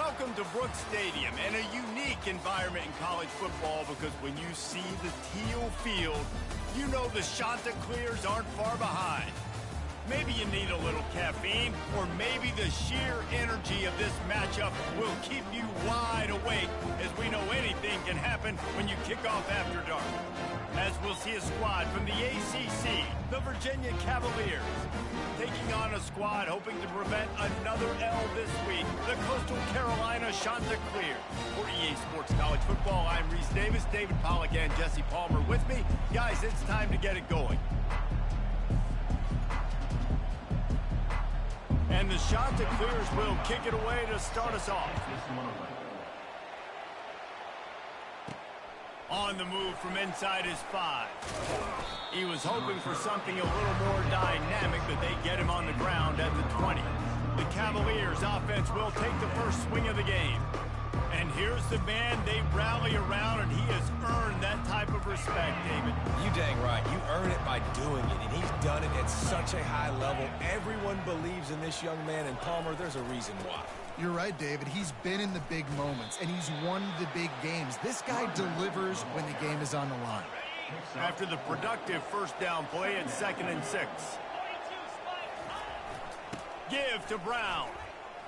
Welcome to Brooks Stadium, and a unique environment in college football because when you see the teal field, you know the Chanticleers aren't far behind. Maybe you need a little caffeine, or maybe the sheer energy of this matchup will keep you wide awake, as we know anything can happen when you kick off after dark. As we'll see a squad from the ACC, the Virginia Cavaliers, taking on a squad hoping to prevent another L this week, the Coastal Carolina Chanticleers. For EA Sports College Football, I'm Reese Davis, David Pollack and Jesse Palmer with me. Guys, it's time to get it going. And the Chanticleers will kick it away to start us off. On the move from inside his 5. He was hoping for something a little more dynamic, but they get him on the ground at the 20. The Cavaliers offense will take the first swing of the game. And here's the man they rally around, and he has earned that type of respect, David. You dang right. You earn it by doing it, and he's done it at such a high level. Everyone believes in this young man, and Palmer, there's a reason why. You're right, David. He's been in the big moments, and he's won the big games. This guy delivers when the game is on the line. After the productive first down play at 2nd and 6. Give to Brown.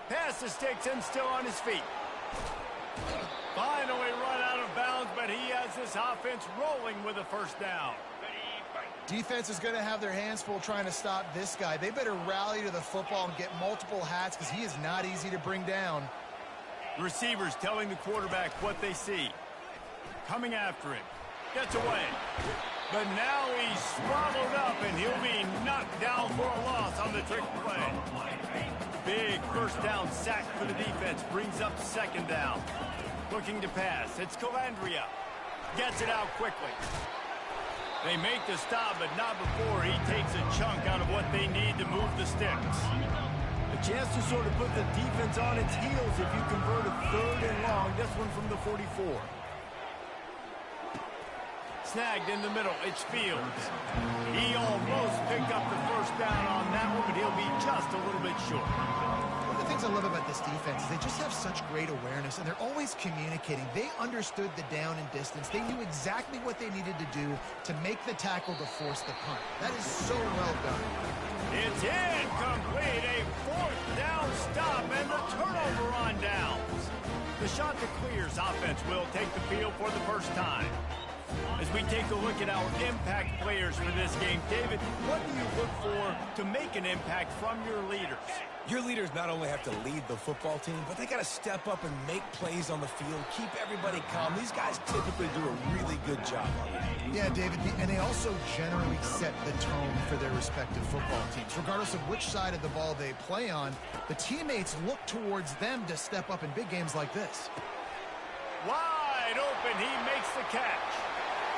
Pass to Sticks and still on his feet. Finally run out of bounds, but he has this offense rolling with a first down. Defense is going to have their hands full trying to stop this guy. They better rally to the football and get multiple hats because he is not easy to bring down. Receivers telling the quarterback what they see. Coming after him. Gets away. But now he's swallowed up, and he'll be knocked down for a loss on the trick play. Big first down sack for the defense. Brings up 2nd down. Looking to pass. It's Calandria. Gets it out quickly. They make the stop, but not before he takes a chunk out of what they need to move the sticks. A chance to sort of put the defense on its heels if you convert a 3rd and long. This one from the 44. Snagged in the middle. It's Fields. He almost picked up the first down on that one, but he'll be just a little bit short. One of the things I love about this defense is they just have such great awareness, and they're always communicating. They understood the down and distance. They knew exactly what they needed to do to make the tackle to force the punt. That is so well done. It's incomplete. A 4th down stop and the turnover on downs. The Chanticleers offense will take the field for the first time. As we take a look at our impact players for this game, David, what do you look for to make an impact from your leaders? Your leaders not only have to lead the football team, but they got to step up and make plays on the field, keep everybody calm. These guys typically do a really good job on that. Yeah, David, and they also generally set the tone for their respective football teams. Regardless of which side of the ball they play on, the teammates look towards them to step up in big games like this. Wide open, he makes the catch.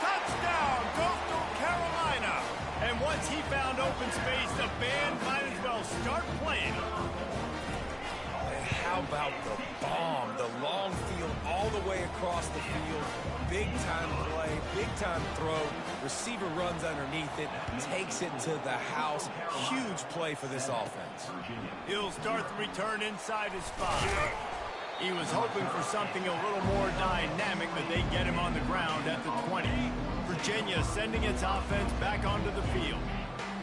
Touchdown, Coastal Carolina. And once he found open space, the band might as well start playing. And how about the bomb? The long field all the way across the field. Big-time play, big-time throw. Receiver runs underneath it, takes it to the house. Huge play for this offense. He'll start the return inside his 5. He was hoping for something a little more dynamic, but they get him on the ground at the 20. Virginia sending its offense back onto the field.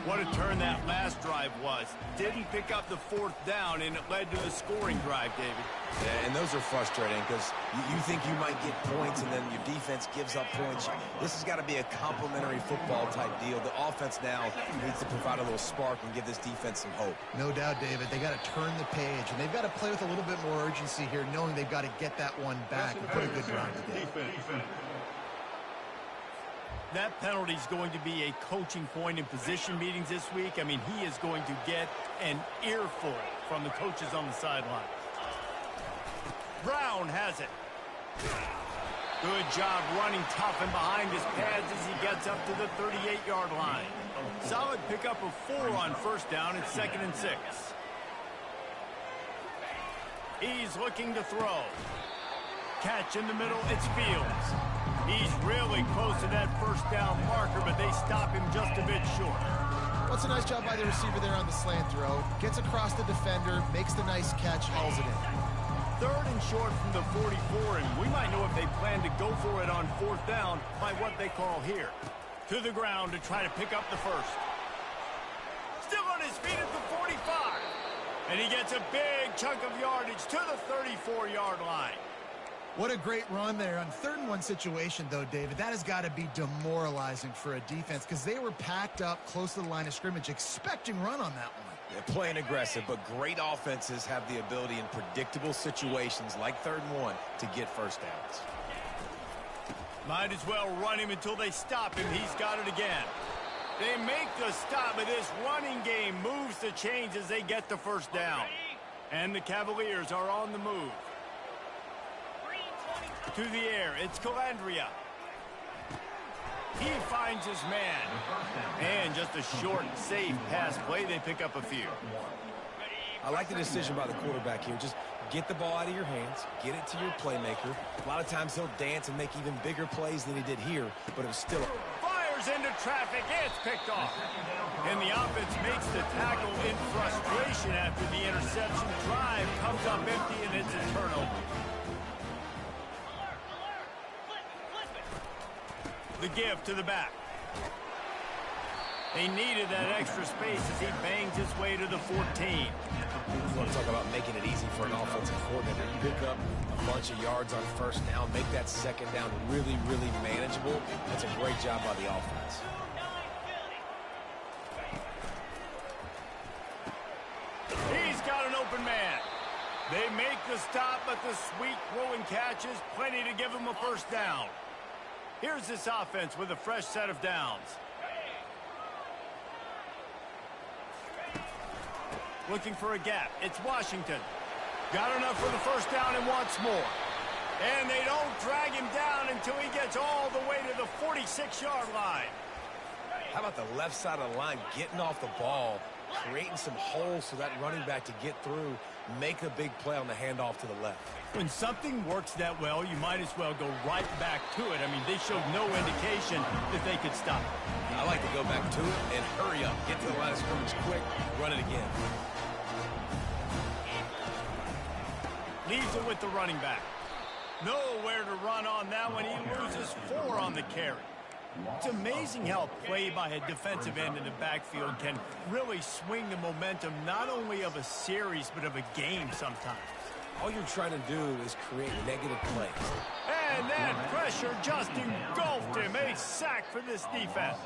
What a turn that last drive was. Didn't pick up the 4th down, and it led to the scoring drive, David. Yeah, and those are frustrating because you think you might get points, and then your defense gives up points. This has got to be a complementary football type deal. The offense now needs to provide a little spark and give this defense some hope. No doubt, David. They got to turn the page, and they've got to play with a little bit more urgency here, knowing they've got to get that one back and put a good drive together. That penalty is going to be a coaching point in position meetings this week. I mean, he is going to get an earful from the coaches on the sideline. Brown has it. Good job running tough and behind his pads as he gets up to the 38-yard line. Solid pickup of 4 on first down at 2nd and 6. He's looking to throw. Catch in the middle, it's Fields. He's really close to that first down marker, but they stop him just a bit short. Well, it's a nice job by the receiver there on the slant throw. Gets across the defender, makes the nice catch, hauls it in. 3rd and short from the 44, and we might know if they plan to go for it on 4th down by what they call here. To the ground to try to pick up the first. Still on his feet at the 45. And he gets a big chunk of yardage to the 34-yard line. What a great run there. On 3rd and 1 situation, though, David, that has got to be demoralizing for a defense because they were packed up close to the line of scrimmage, expecting run on that one. They're playing aggressive, but great offenses have the ability in predictable situations like 3rd and 1 to get first downs. Might as well run him until they stop him. He's got it again. They make the stop, but this running game moves the chains as they get the first down. And the Cavaliers are on the move. To the air, it's Calandria. He finds his man. And just a short, safe pass play. They pick up a few. I like the decision by the quarterback here. Just get the ball out of your hands, get it to your playmaker. A lot of times he'll dance and make even bigger plays than he did here, but it was still... Fires into traffic. It's picked off. And the offense makes the tackle in frustration after the interception. Drive comes up empty, and it's a turnover. The give to the back. They needed that extra space as he bangs his way to the 14. You want to talk about making it easy for an offensive coordinator. You pick up a bunch of yards on 1st down, make that 2nd down really, really manageable. That's a great job by the offense. He's got an open man. They make the stop, but the sweet throwing catch is plenty to give him a first down. Here's this offense with a fresh set of downs. Looking for a gap. It's Washington. Got enough for the first down and wants more. And they don't drag him down until he gets all the way to the 46-yard line. How about the left side of the line getting off the ball, creating some holes for that running back to get through, make a big play on the handoff to the left. When something works that well, you might as well go right back to it. I mean, they showed no indication that they could stop it. I like to go back to it and hurry up, get to the line of scrimmage quick, run it again. Leaves it with the running back. Nowhere to run on that one. He loses 4 on the carry. It's amazing how play by a defensive end in the backfield can really swing the momentum not only of a series but of a game sometimes. All you're trying to do is create negative plays. And that pressure just engulfed him. A sack for this defense.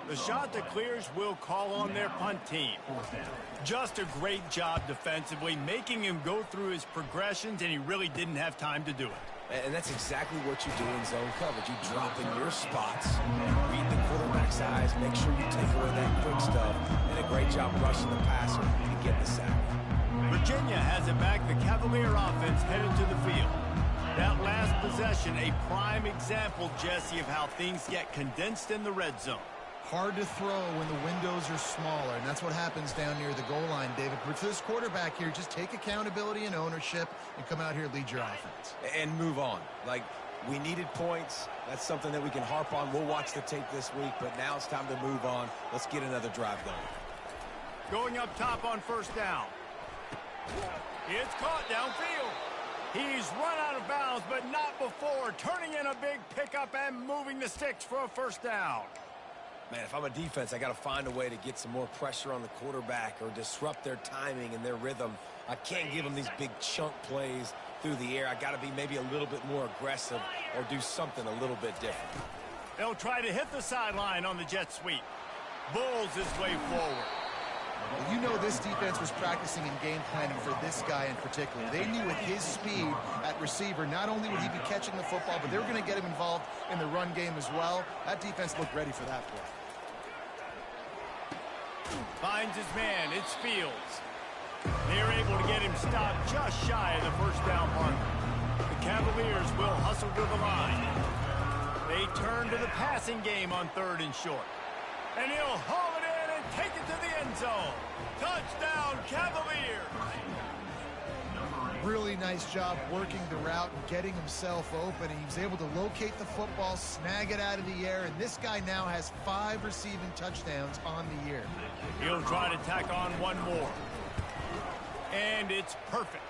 The Chanticleers will call on their punt team. Just a great job defensively, making him go through his progressions, and he really didn't have time to do it. And that's exactly what you do in zone coverage. You drop in your spots, read the quarterback's eyes, make sure you take away that quick stuff, and a great job rushing the passer and getting the sack. Virginia has it back. The Cavalier offense headed to the field. That last possession, a prime example, Jesse, of how things get condensed in the red zone. Hard to throw when the windows are smaller, and that's what happens down near the goal line, David. But for this quarterback here, just take accountability and ownership and come out here and lead your offense. And move on. Like, we needed points. That's something that we can harp on. We'll watch the tape this week, but now it's time to move on. Let's get another drive going. Going up top on first down. It's caught downfield. He's run out of bounds, but not before. Turning in a big pickup and moving the sticks for a first down. Man, if I'm a defense, I got to find a way to get some more pressure on the quarterback or disrupt their timing and their rhythm. I can't give them these big chunk plays through the air. I got to be maybe a little bit more aggressive or do something a little bit different. They'll try to hit the sideline on the jet sweep. Bulls his way forward. Well, you know this defense was practicing and game planning for this guy in particular. They knew with his speed at receiver, not only would he be catching the football, but they were going to get him involved in the run game as well. That defense looked ready for that play. Finds his man. It's Fields. They're able to get him stopped just shy of the first down marker. The Cavaliers will hustle to the line. They turn to the passing game on 3rd and short. And he'll haul it in and take it to the end zone. Touchdown, Cavaliers! Really nice job working the route and getting himself open. He was able to locate the football, snag it out of the air, and this guy now has 5 receiving touchdowns on the year. He'll try to tack on one more. And it's perfect.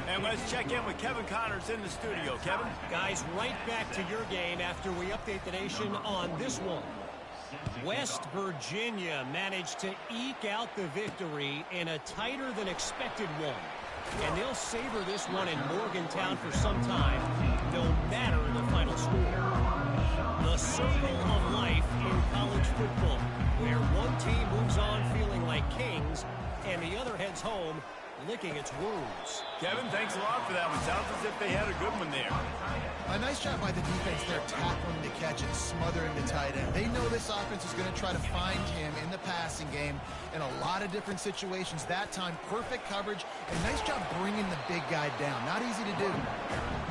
And let's check in with Kevin Connors in the studio. Kevin? Guys, right back to your game after we update the nation on this one. West Virginia managed to eke out the victory in a tighter than expected one. And they'll savor this one in Morgantown for some time, no matter the final score. The circle of life in college football, where one team moves on feeling like kings and the other heads home licking its wounds. Kevin, thanks a lot for that one. Sounds as if they had a good one there. A nice job by the defense there, tackling the catch and smothering the tight end. They know this offense is going to try to find him in the passing game in a lot of different situations. That time, perfect coverage, and nice job bringing the big guy down. Not easy to do.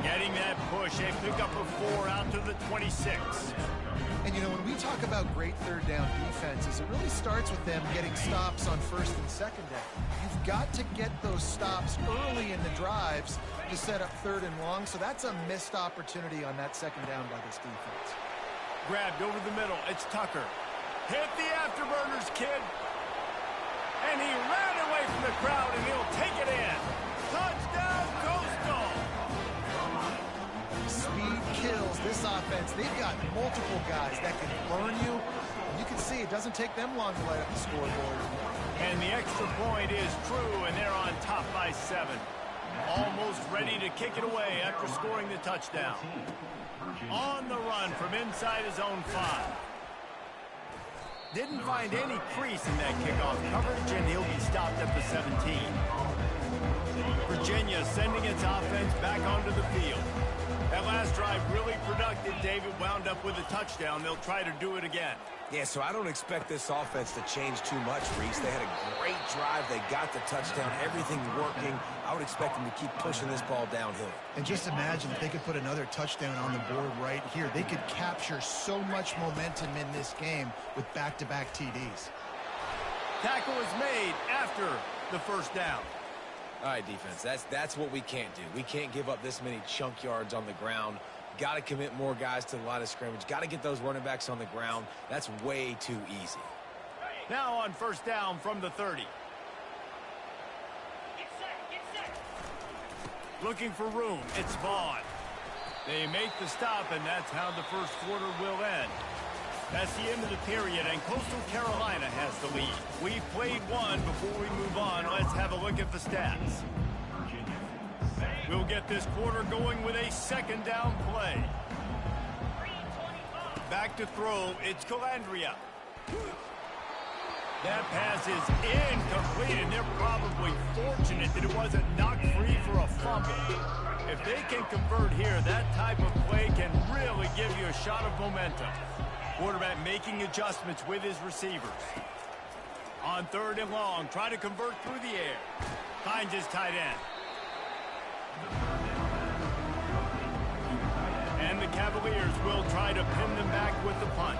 Getting that push, they pick up a 4 out to the 26. And, you know, when we talk about great third down defenses, it really starts with them getting stops on first and second down. You've got to get those stops early in the drives to set up third and long, so that's a missed opportunity on that second down by this defense. Grabbed over the middle. It's Tucker. Hit the afterburners, kid. And he ran away from the crowd, and he'll take it in. Touchdown, Coastal. Speed kills this offense. They've got multiple guys that can burn you. You can see it doesn't take them long to light up the scoreboard. And the extra point is true, and they're on top by 7. Almost ready to kick it away after scoring the touchdown. On the run from inside his own 5. Didn't find any crease in that kickoff coverage, and he'll be stopped at the 17. Virginia sending its offense back onto the field. That last drive really productive. David wound up with a touchdown. They'll try to do it again. Yeah, so I don't expect this offense to change too much, Reese. They had a great drive. They got the touchdown. Everything working. I would expect them to keep pushing this ball downhill. And just imagine if they could put another touchdown on the board right here. They could capture so much momentum in this game with back-to-back TDs. Tackle is made after the first down. All right, defense, that's what we can't do. We can't give up this many chunk yards on the ground. Got to commit more guys to the line of scrimmage. Got to get those running backs on the ground. That's way too easy. Now on first down from the 30. Looking for room. It's Vaughn. They make the stop, and that's how the first quarter will end. That's the end of the period, and Coastal Carolina has the lead. We've played one. Before we move on, let's have a look at the stats. We'll get this quarter going with a second down play. Back to throw. It's Calandria. That pass is incomplete, and they're probably fortunate that it wasn't knocked free for a fumble. If they can convert here, that type of play can really give you a shot of momentum. Quarterback making adjustments with his receivers. On third and long, try to convert through the air. Finds his tight end. And the Cavaliers will try to pin them back with the punt.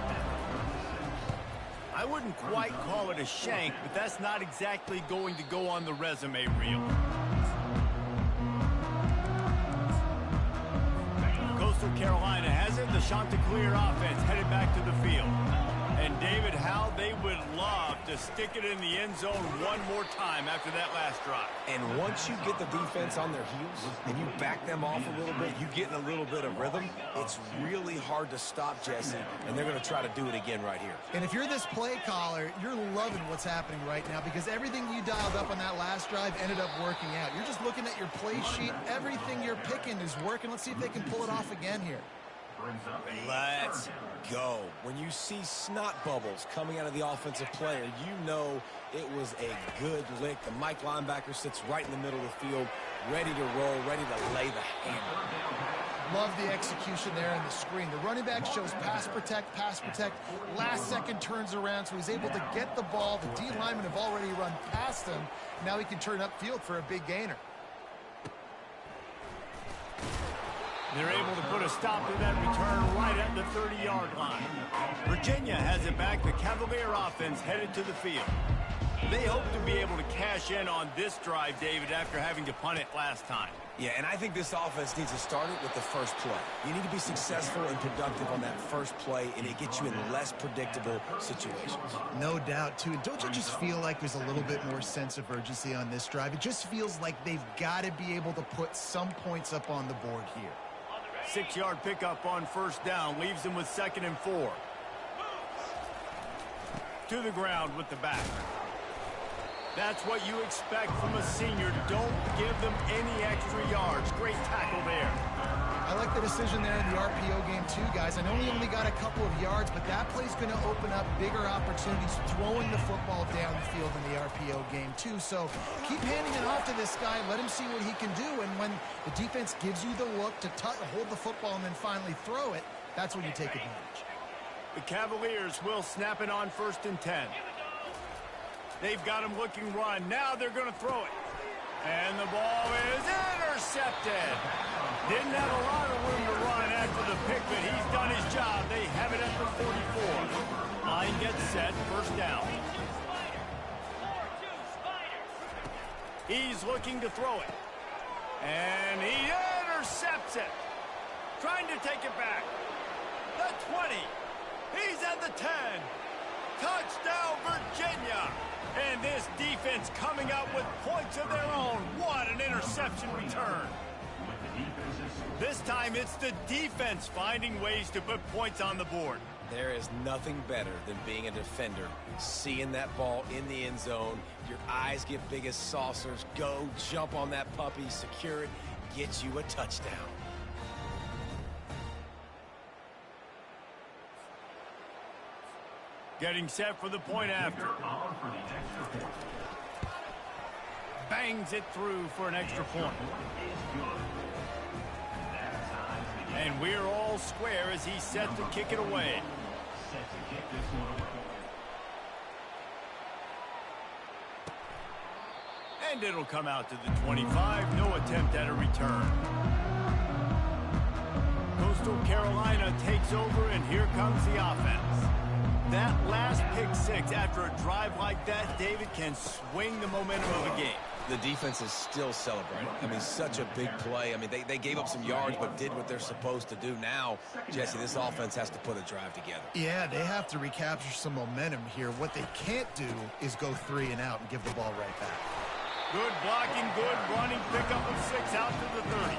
I wouldn't quite call it a shank, but that's not exactly going to go on the resume reel. Coastal Carolina has it. The Chanticleer offense headed back to the field. And David, how they would love to stick it in the end zone one more time after that last drive. And once you get the defense on their heels and you back them off a little bit, you get in a little bit of rhythm, it's really hard to stop, Jesse, and they're going to try to do it again right here. And if you're this play caller, you're loving what's happening right now because everything you dialed up on that last drive ended up working out. You're just looking at your play sheet. Everything you're picking is working. Let's see if they can pull it off again here. Let's go. When you see snot bubbles coming out of the offensive player, you know it was a good lick. The Mike linebacker sits right in the middle of the field, ready to roll, ready to lay the hammer. Love the execution there in the screen. The running back shows pass protect, last second turns around, so he's able to get the ball. The D linemen have already run past him. Now he can turn upfield for a big gainer. They're able to put a stop to that return right at the 30-yard line. Virginia has it back. The Cavalier offense headed to the field. They hope to be able to cash in on this drive, David, after having to punt it last time. Yeah, and I think this offense needs to start it with the first play. You need to be successful and productive on that first play, and it gets you in less predictable situations. No doubt, too. And don't you just feel like there's a little bit more sense of urgency on this drive? It just feels like they've got to be able to put some points up on the board here. 6-yard pickup on first down leaves them with 2nd and 4. To the ground with the back. That's what you expect from a senior. Don't give them any extra yards. Great tackle there. I like the decision there in the RPO game too, guys. I know he only got a couple of yards, but that play's going to open up bigger opportunities throwing the football down the field in the RPO game too. So keep handing it off to this guy. Let him see what he can do. And when the defense gives you the look to hold the football and then finally throw it, that's when you take advantage. The Cavaliers will snap it on 1st and 10. They've got him looking run. Now they're going to throw it. And the ball is intercepted. Didn't have a lot of room to run after the pick, but he's done his job. They have it at the 44. Line gets set. 1st down. He's looking to throw it. And he intercepts it. Trying to take it back. The 20. He's at the 10. Touchdown, Virginia. And this defense coming up with points of their own. What an interception return. This time it's the defense finding ways to put points on the board. There is nothing better than being a defender, seeing that ball in the end zone. Your eyes get big as saucers. Go, jump on that puppy, secure it, get you a touchdown. Getting set for the point after. Bangs it through for an extra point. And we're all square as he's set to kick it away. And it'll come out to the 25. No attempt at a return. Coastal Carolina takes over, and here comes the offense. That last pick six after a drive like that, David, can swing the momentum of a game. The defense is still celebrating. I mean, such a big play. I mean, they gave up some yards but did what they're supposed to do. Now, Jesse, this offense has to put a drive together. Yeah, they have to recapture some momentum here. What they can't do is go 3 and out and give the ball right back. Good blocking, good running, pickup of 6 out to the 30.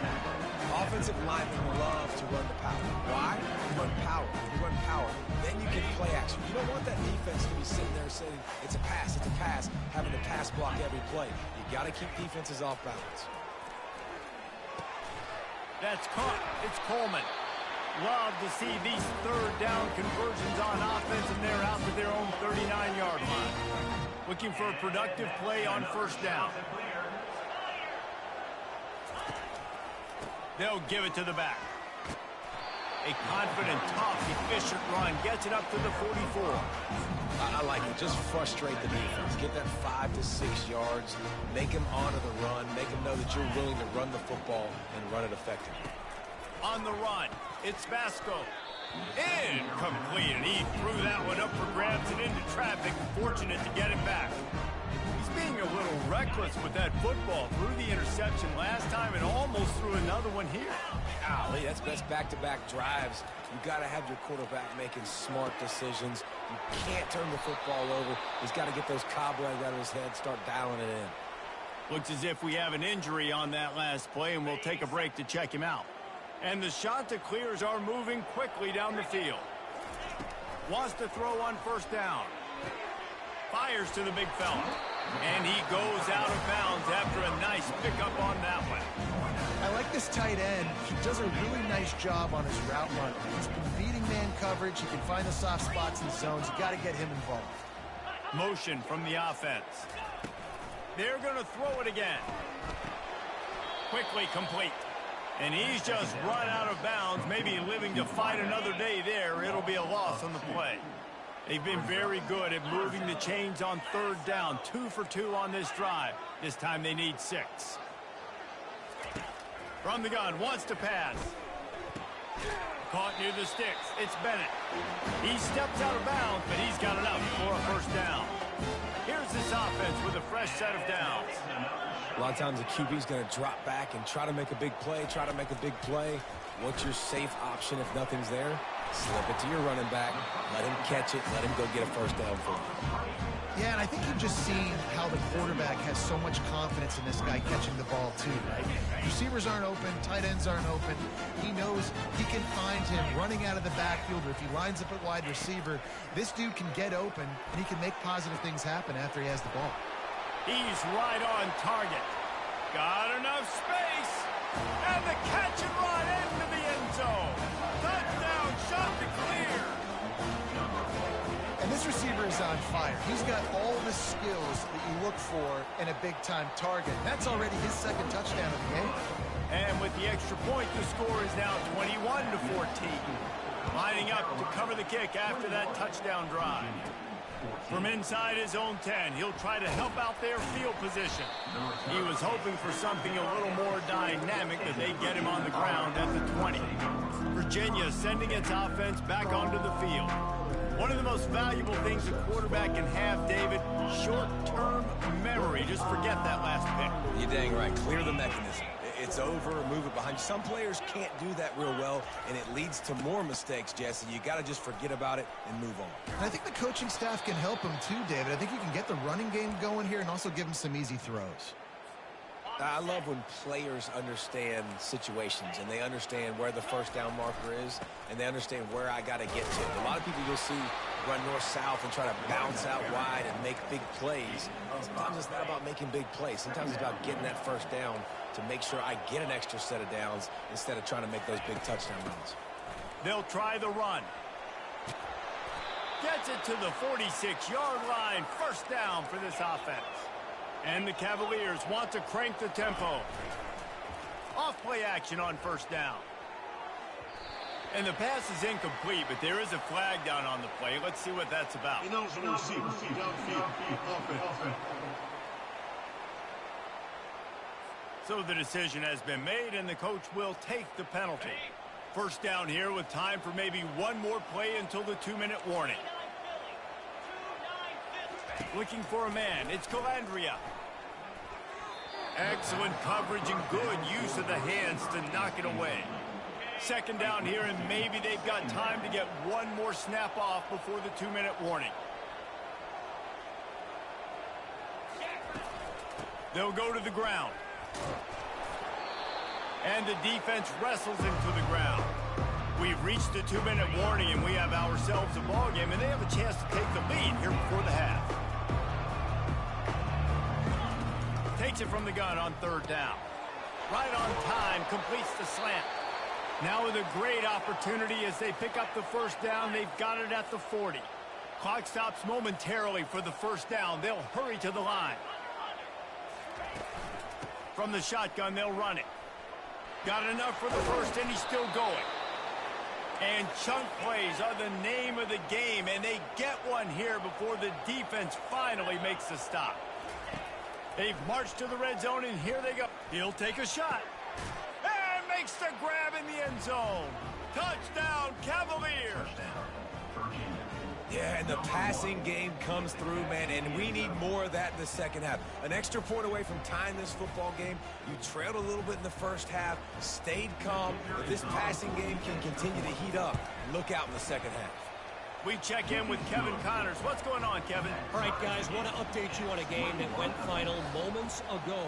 Offensive linemen love to run the power. Why? You run power. You run power. Then you can play action. You don't want that defense to be sitting there saying, it's a pass, having to pass block every play. You got to keep defenses off balance. That's caught. It's Coleman. Love to see these 3rd down conversions on offense, and they're out to their own 39-yard line. Looking for a productive play on 1st down. They'll give it to the back. A confident, tough, efficient run gets it up to the 44. I like it. Just frustrate the defense. Get that 5 to 6 yards. Make them honor the run. Make them know that you're willing to run the football and run it effectively. On the run, it's Vasco. Incomplete, and he threw that one up for grabs and into traffic. Fortunate to get him back. He's being a little reckless with that football. Threw the interception last time and almost threw another one here. Golly, that's back-to-back drives. You got to have your quarterback making smart decisions. You can't turn the football over. He's got to get those cobwebs out of his head, start dialing it in. Looks as if we have an injury on that last play, and we'll take a break to check him out. And the Chanticleers are moving quickly down the field. Wants to throw on 1st down. Fires to the big fella. And he goes out of bounds after a nice pickup on that one. I like this tight end. He does a really nice job on his route run. He's been beating man coverage. He can find the soft spots and zones. You got to get him involved. Motion from the offense. They're going to throw it again. Quickly complete. And he's just run out of bounds, maybe living to fight another day there. It'll be a loss on the play. They've been very good at moving the chains on 3rd down. 2 for 2 on this drive. This time they need 6. From the gun, wants to pass. Caught near the sticks. It's Bennett. He steps out of bounds, but he's got enough for a 1st down. Here's this offense with a fresh set of downs. A lot of times the QB's going to drop back and try to make a big play, What's your safe option if nothing's there? Slip it to your running back, let him catch it, let him go get a first down for you. Yeah, and I think you've just seen how the quarterback has so much confidence in this guy catching the ball too, right? Receivers aren't open, tight ends aren't open. He knows he can find him running out of the backfield, or if he lines up at wide receiver, this dude can get open, and he can make positive things happen after he has the ball. He's right on target. Got enough space. And the catch and run into the end zone. Touchdown, shot to clear. And this receiver is on fire. He's got all the skills that you look for in a big-time target. That's already his second touchdown of the game. And with the extra point, the score is now 21-14. Lining up to cover the kick after that touchdown drive. From inside his own 10, he'll try to help out their field position. He was hoping for something a little more dynamic, that they get him on the ground at the 20. Virginia sending its offense back onto the field. One of the most valuable things a quarterback can have, David, short-term memory. Just forget that last pick. You're dang right. Clear the mechanism. It's over, move it behind you. Some players can't do that real well, and it leads to more mistakes, Jesse. You got to just forget about it and move on. And I think the coaching staff can help him too, David. I think you can get the running game going here and also give him some easy throws. I love when players understand situations, and they understand where the first down marker is, and they understand where I got to get to. A lot of people you'll see run north-south and try to bounce out wide and make big plays. Sometimes it's not about making big plays. Sometimes it's about getting that first down to make sure I get an extra set of downs instead of trying to make those big touchdown runs. They'll try the run. Gets it to the 46-yard line. First down for this offense. And the Cavaliers want to crank the tempo. Off-play action on first down. And the pass is incomplete, but there is a flag down on the play. Let's see what that's about. So the decision has been made, and the coach will take the penalty. First down here with time for maybe one more play until the 2-minute warning. Looking for a man. It's Calandria. Excellent coverage and good use of the hands to knock it away. Second down here, and maybe they've got time to get one more snap off before the 2-minute warning. They'll go to the ground. And the defense wrestles into the ground. We've reached the 2-minute warning, and we have ourselves a ball game, and they have a chance to take the lead here before the half. Takes it from the gun on third down. Right on time, completes the slant. Now with a great opportunity as they pick up the first down. They've got it at the 40. Clock stops momentarily for the first down. They'll hurry to the line. From the shotgun, they'll run it. Got enough for the first, and he's still going. And chunk plays are the name of the game, and they get one here before the defense finally makes the stop. They've marched to the red zone, and here they go. He'll take a shot. And makes the grab in the end zone. Touchdown, Cavaliers. Yeah, and the passing game comes through, man, and we need more of that in the second half. An extra point away from tying this football game. You trailed a little bit in the first half, stayed calm, but this passing game can continue to heat up. Look out in the second half. We check in with Kevin Connors. What's going on, Kevin? All right, guys, want to update you on a game that went final moments ago.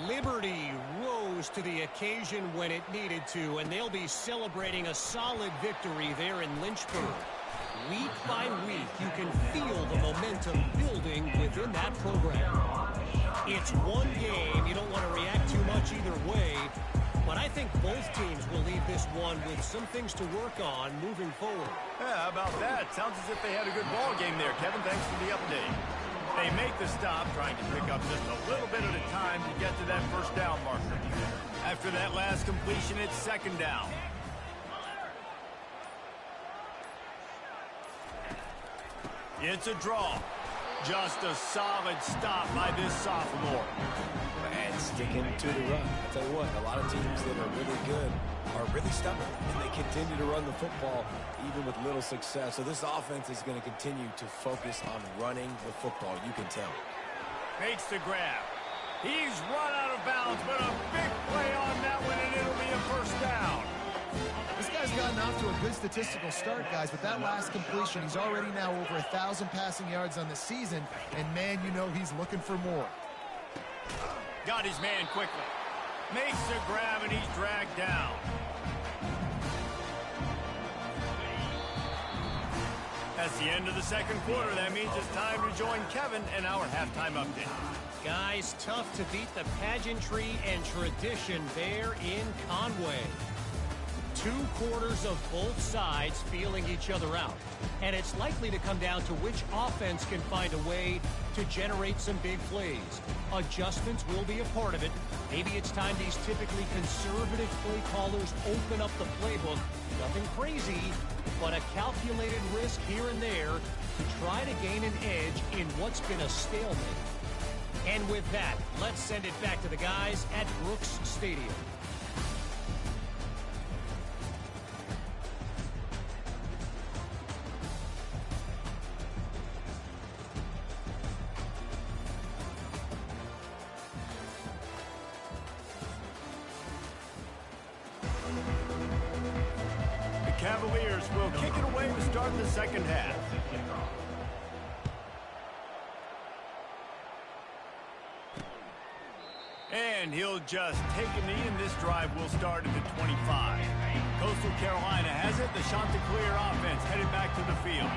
Liberty rose to the occasion when it needed to, and they'll be celebrating a solid victory there in Lynchburg. Week by week, you can feel the momentum building within that program. It's one game. You don't want to react too much either way, but I think both teams will leave this one with some things to work on moving forward. Yeah, how about that? Sounds as if they had a good ball game there, Kevin. Thanks for the update. They make the stop, trying to pick up just a little bit at a time to get to that first down marker. After that last completion, it's second down. It's a draw. Just a solid stop by this sophomore. And sticking to the run. I'll tell you what, a lot of teams that are really good are really stubborn, and they continue to run the football even with little success. So this offense is going to continue to focus on running the football. You can tell. Makes the grab. He's run out of bounds, but a big play on that one, and it'll be a first down. This guy's gotten off to a good statistical start, guys, but that last completion, he's already now over 1,000 passing yards on the season, and man, you know he's looking for more. Got his man quickly. Makes the grab, and he's dragged down. That's the end of the second quarter. That means it's time to join Kevin in our halftime update. Guys, tough to beat the pageantry and tradition there in Conway. 2 quarters of both sides feeling each other out. And it's likely to come down to which offense can find a way to generate some big plays. Adjustments will be a part of it. Maybe it's time these typically conservative play callers open up the playbook. Nothing crazy, but a calculated risk here and there to try to gain an edge in what's been a stalemate. And with that, let's send it back to the guys at Brooks Stadium. Cavaliers will kick it away to start the second half. And he'll just take a knee, and this drive will start at the 25. Coastal Carolina has it. The Chanticleer offense headed back to the field.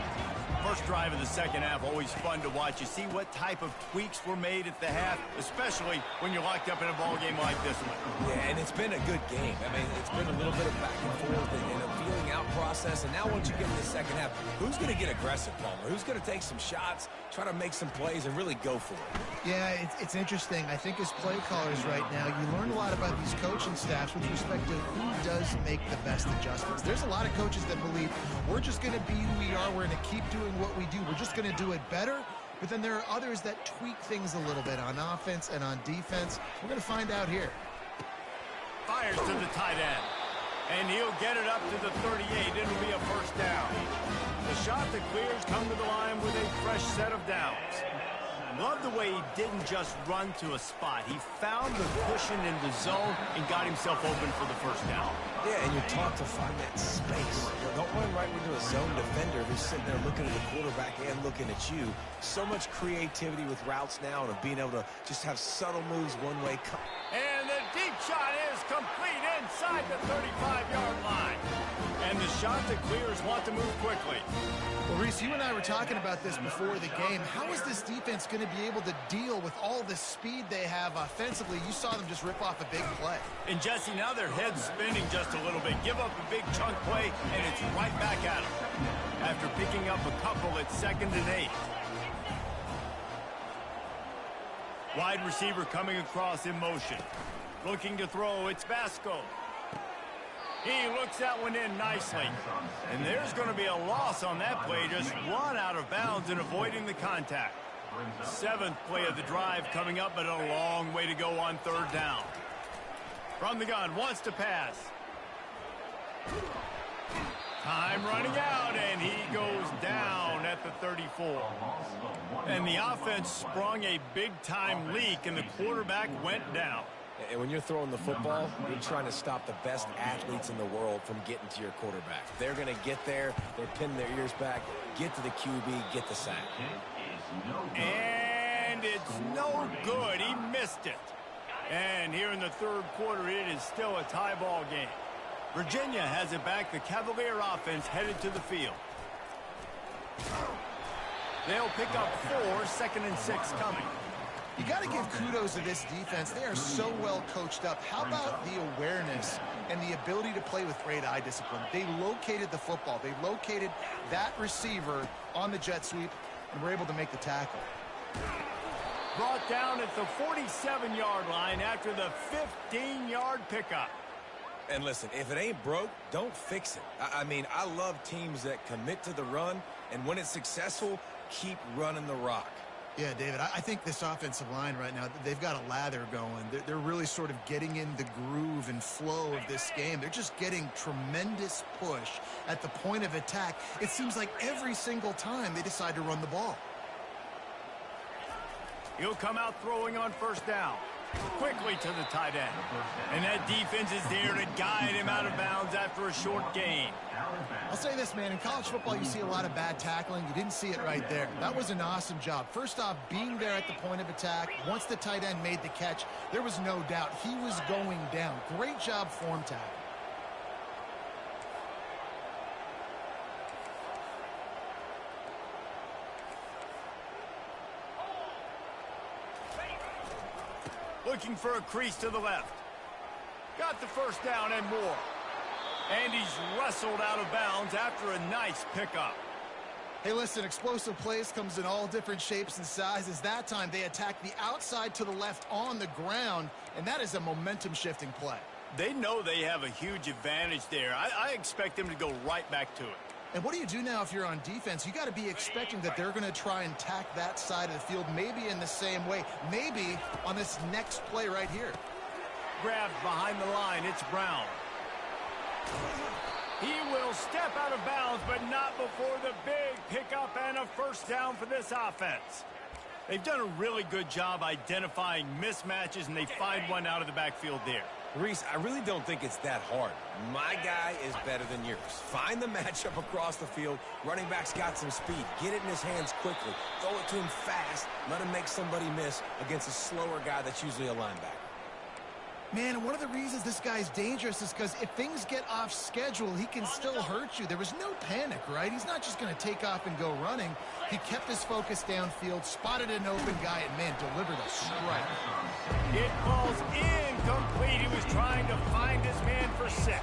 First drive of the second half, always fun to watch. You see what type of tweaks were made at the half, especially when you're locked up in a ball game like this one. Yeah, and it's been a good game. I mean, it's been a little bit of back and forth and a feeling out process. And now once you get in the second half, who's going to get aggressive, Palmer? Who's going to take some shots, try to make some plays, and really go for it? Yeah, it's interesting. I think as play callers right now, you learn a lot about these coaching staffs with respect to who does make the best adjustments. There's a lot of coaches that believe we're just going to be who we are. We're going to keep doing what we do. We're just going to do it better. But then there are others that tweak things a little bit on offense and on defense. We're going to find out here. Fires to the tight end. And he'll get it up to the 38. It'll be a first down. The Chanticleers come to the line with a fresh set of downs. Love the way he didn't just run to a spot. He found the cushion in the zone and got himself open for the first down. Yeah, and you're taught to find that space. Don't run right into a zone defender who's sitting there looking at the quarterback and looking at you. So much creativity with routes now and of being able to just have subtle moves one way. And the deep shot is complete inside the 35-yard line. And the Chanticleers want to move quickly. Well, Reese, you and I were talking about this before the game. How is this defense going to be able to deal with all the speed they have offensively? You saw them just rip off a big play. And Jesse, now their head's spinning just a little bit. Give up a big chunk play, and it's right back at them. After picking up a couple at 2nd and 8. Wide receiver coming across in motion. Looking to throw, it's Vasco. He looks that one in nicely. And there's going to be a loss on that play. Just run out of bounds and avoiding the contact. 7th play of the drive coming up, but a long way to go on 3rd down. From the gun, wants to pass. Time running out, and he goes down at the 34. And the offense sprung a big-time leak, and the quarterback went down. And when you're throwing the football, you're trying to stop the best athletes in the world from getting to your quarterback. They're going to get there. They're pinning their ears back, get to the QB, get the sack. And it's no good. He missed it. And here in the 3rd quarter, it is still a tie ball game. Virginia has it back. The Cavalier offense headed to the field. They'll pick up 4, 2nd and 6 coming. You got to give kudos to this defense. They are so well coached up. How about the awareness and the ability to play with great eye discipline? They located the football. They located that receiver on the jet sweep and were able to make the tackle. Brought down at the 47-yard line after the 15-yard pickup. And listen, if it ain't broke, don't fix it. I mean, I love teams that commit to the run, and when it's successful, keep running the rock. Yeah, David, I think this offensive line right now, they've got a lather going. They're really sort of getting in the groove and flow of this game. They're just getting tremendous push at the point of attack. It seems like every single time they decide to run the ball. He'll come out throwing on first down. Quickly to the tight end. And that defense is there to guide him out of bounds after a short gain. I'll say this, man. In college football, you see a lot of bad tackling. You didn't see it right there. That was an awesome job. First off, being there at the point of attack. Once the tight end made the catch, there was no doubt he was going down. Great job form tackle. Looking for a crease to the left. Got the first down and more. And he's wrestled out of bounds after a nice pickup. Hey, listen, explosive plays comes in all different shapes and sizes. That time they attack the outside to the left on the ground, and that is a momentum-shifting play. They know they have a huge advantage there. I expect them to go right back to it. And what do you do now if you're on defense? You got to be expecting that they're going to try and tack that side of the field, maybe in the same way, maybe on this next play right here. Grabbed behind the line, it's Brown. He will step out of bounds, but not before the big pickup and a first down for this offense. They've done a really good job identifying mismatches, and they find one out of the backfield there. Reese, I really don't think it's that hard. My guy is better than yours. Find the matchup across the field. Running back's got some speed. Get it in his hands quickly. Throw it to him fast. Let him make somebody miss against a slower guy that's usually a linebacker. Man, one of the reasons this guy's dangerous is because if things get off schedule, he can still hurt you. There was no panic, right? He's not just going to take off and go running. He kept his focus downfield, spotted an open guy, and, man, delivered a strike. It falls incomplete. He was trying to find his man for 6.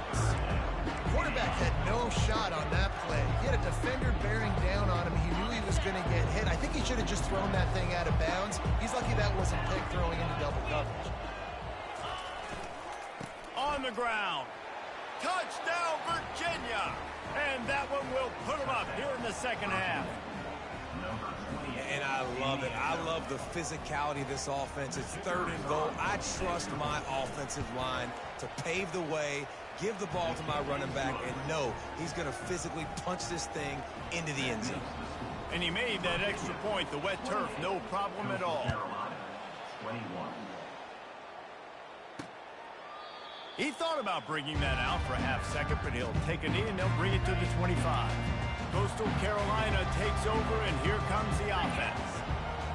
Quarterback had no shot on that play. He had a defender bearing down on him. He knew he was going to get hit. I think he should have just thrown that thing out of bounds. He's lucky that wasn't picked throwing into double coverage. On the ground. Touchdown, Virginia. And that one will put them up here in the second half. And I love it. I love the physicality of this offense. It's 3rd and goal. I trust my offensive line to pave the way, give the ball to my running back, and know he's going to physically punch this thing into the end zone. And he made that extra point. The wet turf, no problem at all. He thought about bringing that out for a half second, but he'll take a knee and they'll bring it to the 25. Coastal Carolina takes over, and here comes the offense.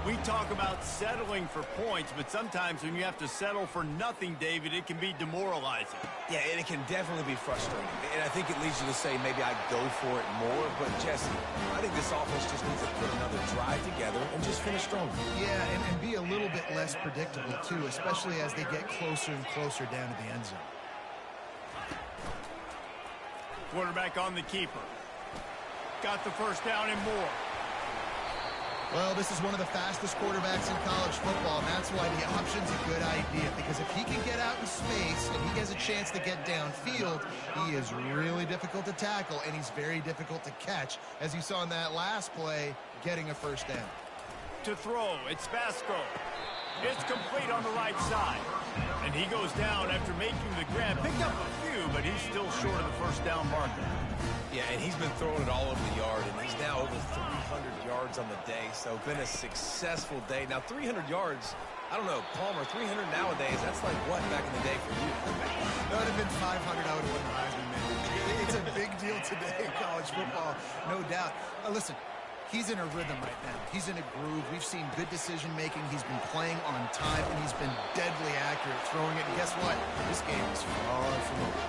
We talk about settling for points, but sometimes when you have to settle for nothing, David, it can be demoralizing. Yeah, and it can definitely be frustrating. And I think it leads you to say maybe I go for it more. But, Jesse, I think this offense just needs to put another drive together and just finish strong. Yeah, and be a little bit less predictable, too, especially as they get closer and closer down to the end zone. Quarterback on the keeper. Got the first down and more. Well, this is one of the fastest quarterbacks in college football, and that's why the option's a good idea, because if he can get out in space and he has a chance to get downfield, he is really difficult to tackle, and he's very difficult to catch, as you saw in that last play, getting a first down. To throw, it's Vasco. It's complete on the right side. And he goes down after making the grab. Picked up a few, but he's still short of the first down marker. Yeah, and he's been throwing it all over the yard, and he's now over 300 yards on the day, so been a successful day. Now, 300 yards, I don't know, Palmer, 300 nowadays, that's like what back in the day for you? That would have been 500, I would have won the Heisman, man. It's a big deal today in college football, no doubt. Listen, he's in a rhythm right now. He's in a groove. We've seen good decision-making. He's been playing on time, and he's been deadly accurate throwing it. And guess what? This game is far from over.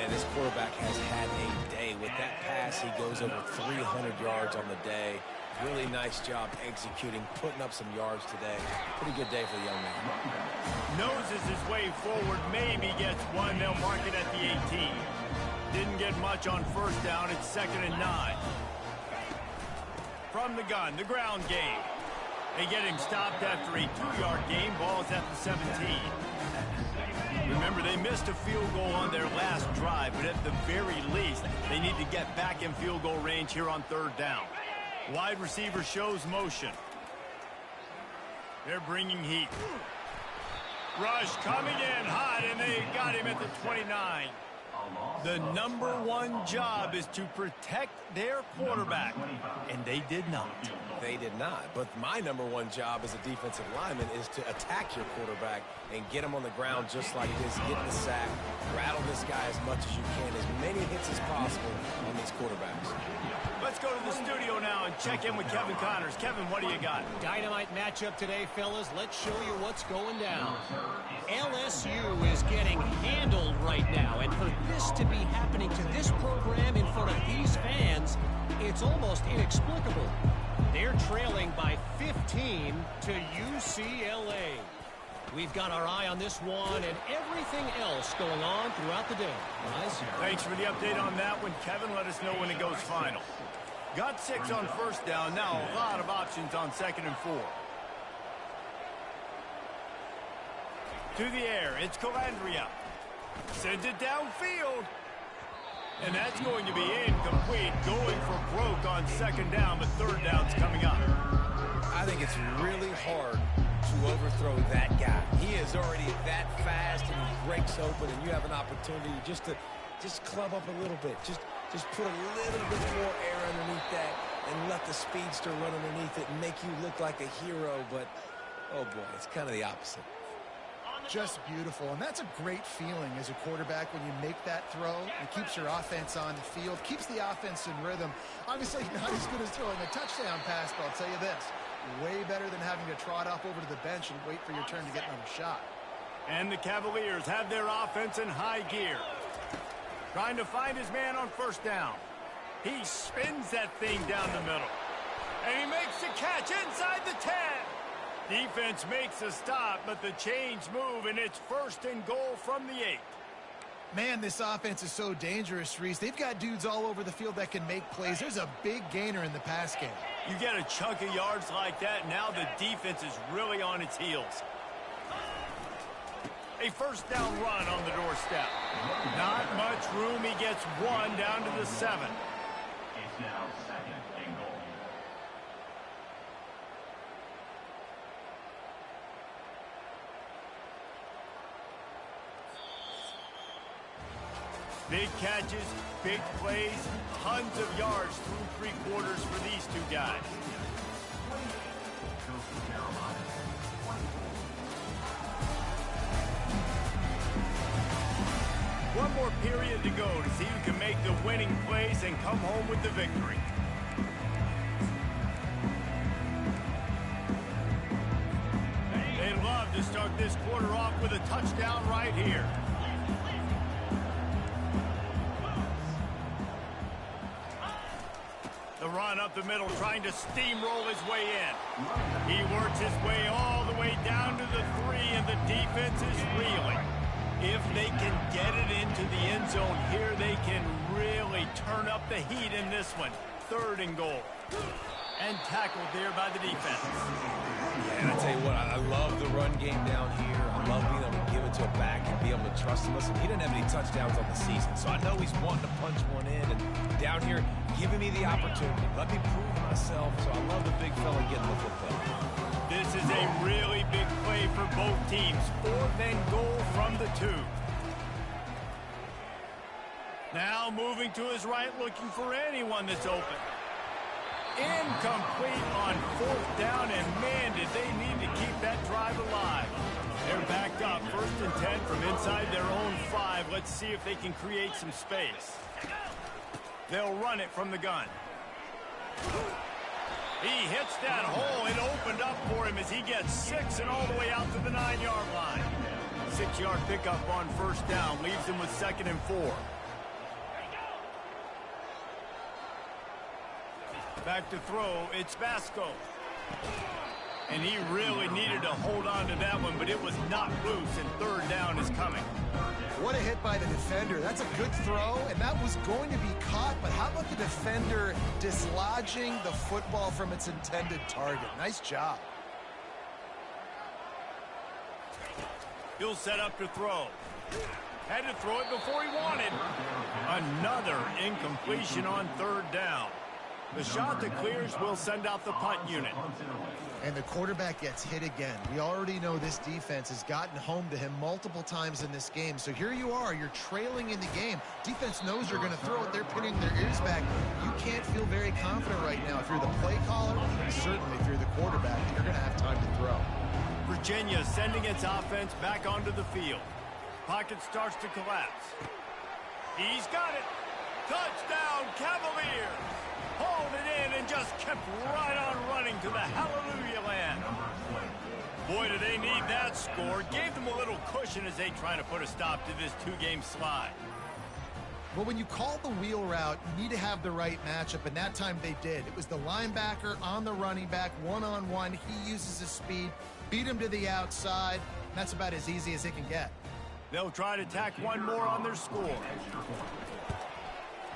This quarterback has had a day. With that pass, he goes over 300 yards on the day. Really nice job executing, putting up some yards today. Pretty good day for the young man. Noses his way forward, maybe gets one. They'll mark it at the 18. Didn't get much on first down. It's 2nd and 9. From the gun, the ground game. They get him stopped after a 2-yard gain. Ball's at the 17. Remember, they missed a field goal on their last drive, but at the very least, they need to get back in field goal range here on 3rd down. Wide receiver shows motion. They're bringing heat. Rush coming in hot, and they got him at the 29. The #1 job is to protect their quarterback, and they did not. They did not. But my #1 job as a defensive lineman is to attack your quarterback and get him on the ground just like this, get the sack, rattle this guy as much as you can, as many hits as possible on these quarterbacks. Let's go to the studio now and check in with Kevin Connors. Kevin, what do you got? Dynamite matchup today, fellas. Let's show you what's going down. LSU is getting handled right now, and for this to be happening to this program in front of these fans, it's almost inexplicable. They're trailing by 15 to UCLA. We've got our eye on this one and everything else going on throughout the day. Guys? Thanks for the update on that one, Kevin. Let us know when it goes final. Got 6 on first down. Now a lot of options on 2nd and 4. To the air, it's Calandria. Sends it downfield. And that's going to be incomplete. Going for broke on 2nd down, but 3rd down's coming up. I think it's really hard to overthrow that guy. He is already that fast, and he breaks open, and you have an opportunity just to club up a little bit. Just put a little bit more air underneath that and let the speedster run underneath it and make you look like a hero. But, oh, boy, it's kind of the opposite. Just beautiful, and that's a great feeling as a quarterback when you make that throw. It keeps your offense on the field, keeps the offense in rhythm. Obviously not as good as throwing a touchdown pass, but I'll tell you this, way better than having to trot off over to the bench and wait for your turn to get another shot. And the Cavaliers have their offense in high gear. Trying to find his man on 1st down. He spins that thing down the middle. And he makes the catch inside the 10. Defense makes a stop, but the chains move, and it's 1st and goal from the 8. Man, this offense is so dangerous, Reese. They've got dudes all over the field that can make plays. There's a big gainer in the pass game. You get a chunk of yards like that, now the defense is really on its heels. A 1st down run on the doorstep. Not much room. He gets 1 down to the 7. It's now 2nd and goal. Big catches, big plays, tons of yards through 3 quarters for these 2 guys. One more period to go to see who can make the winning plays and come home with the victory. They'd love to start this quarter off with a touchdown right here. The run up the middle, trying to steamroll his way in. He works his way all the way down to the 3, and the defense is reeling. If they can get it into the end zone here, they can really turn up the heat in this one. 3rd and goal. And tackled there by the defense. Yeah, and I tell you what, I love the run game down here. I love being able to give it to a back and be able to trust him. Listen, he didn't have any touchdowns on the season, so I know he's wanting to punch one in. And down here, giving me the opportunity. Let me prove myself, so I love the big fella getting the football. This is a really big play for both teams. 4th and goal from the 2. Now moving to his right, looking for anyone that's open. Incomplete on 4th down, and man, did they need to keep that drive alive. They're backed up, 1st and 10 from inside their own 5. Let's see if they can create some space. They'll run it from the gun. He hits that hole. It opened up for him as he gets 6 and all the way out to the 9-yard line. 6-yard pickup on 1st down leaves him with 2nd and 4. Back to throw, it's Vasco. And he really needed to hold on to that one, but it was not loose, and 3rd down is coming. What a hit by the defender. That's a good throw, and that was going to be caught, but how about the defender dislodging the football from its intended target? Nice job. He'll set up to throw. Had to throw it before he wanted. Another incompletion on 3rd down. The shot that clears will send out the punt unit. And the quarterback gets hit again. We already know this defense has gotten home to him multiple times in this game. So here you are, you're trailing in the game. Defense knows you're going to throw it. They're pinning their ears back. You can't feel very confident right now if you're the play caller, and certainly if you're the quarterback, that you're going to have time to throw. Virginia sending its offense back onto the field. Pocket starts to collapse. He's got it. Touchdown, Cavaliers. Hauled it in and just kept right on running to the hallelujah land. Boy, do they need that score. Gave them a little cushion as they try to put a stop to this two-game slide. Well, when you call the wheel route, you need to have the right matchup, and that time they did. It was the linebacker on the running back, one-on-one. He uses his speed, beat him to the outside. That's about as easy as it can get. They'll try to tack one more on their score.